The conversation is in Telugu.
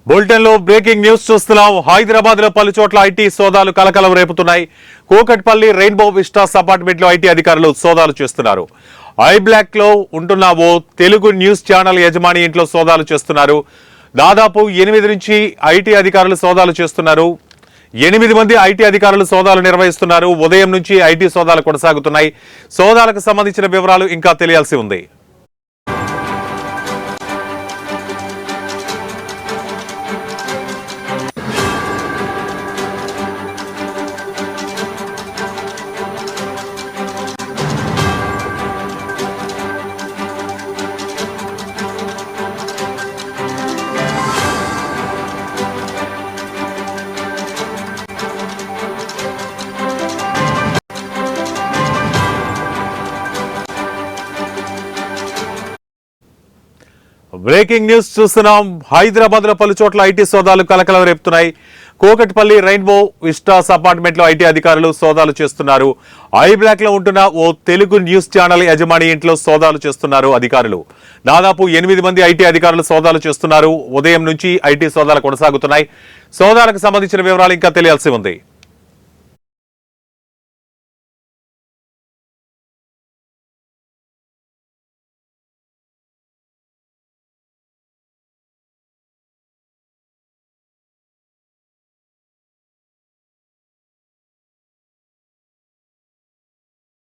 బులెటిన్ లో బ్రేకింగ్ న్యూస్ చూస్తున్నాం. హైదరాబాద్ లో పలు చోట్ల ఐటీ సోదాలు కలకలం రేపుతున్నాయి. కూకట్పల్లి రెయిన్బో విస్టాస్ అపార్ట్మెంట్ లో ఐటీ అధికారులు సోదాలు చేస్తున్నారు. ఐ బ్లాక్ లో ఉంటున్న ఓ తెలుగు న్యూస్ ఛానల్ యజమాని ఇంట్లో సోదాలు చేస్తున్నారు. దాదాపు 8 నుంచి ఐటీ అధికారులు సోదాలు చేస్తున్నారు. 8 మంది ఐటీ అధికారులు సోదాలు నిర్వహిస్తున్నారు. ఉదయం నుంచి ఐటీ సోదాలు కొనసాగుతున్నాయి. సోదాలకు సంబంధించిన వివరాలు ఇంకా తెలియాల్సి ఉంది. బ్రేకింగ్ న్యూస్ చూస్తున్నాం. హైదరాబాద్ లో పలు చోట్ల ఐటీ సోదాలు కలకలం రేపుతున్నాయి. కూకట్పల్లి రెయిన్బో విస్టాస్ అపార్ట్మెంట్ లో ఐటీ అధికారులు సోదాలు చేస్తున్నారు. ఐ బ్లాక్ లో ఉంటున్న ఓ తెలుగు న్యూస్ ఛానల్ యజమాని ఇంట్లో సోదాలు చేస్తున్నారు అధికారులు. దాదాపు 8 మంది ఐటీ అధికారులు సోదాలు చేస్తున్నారు. ఉదయం నుంచి ఐటీ సోదాలు కొనసాగుతున్నాయి. సోదాలకు సంబంధించిన వివరాలు ఇంకా తెలియాల్సి ఉంది.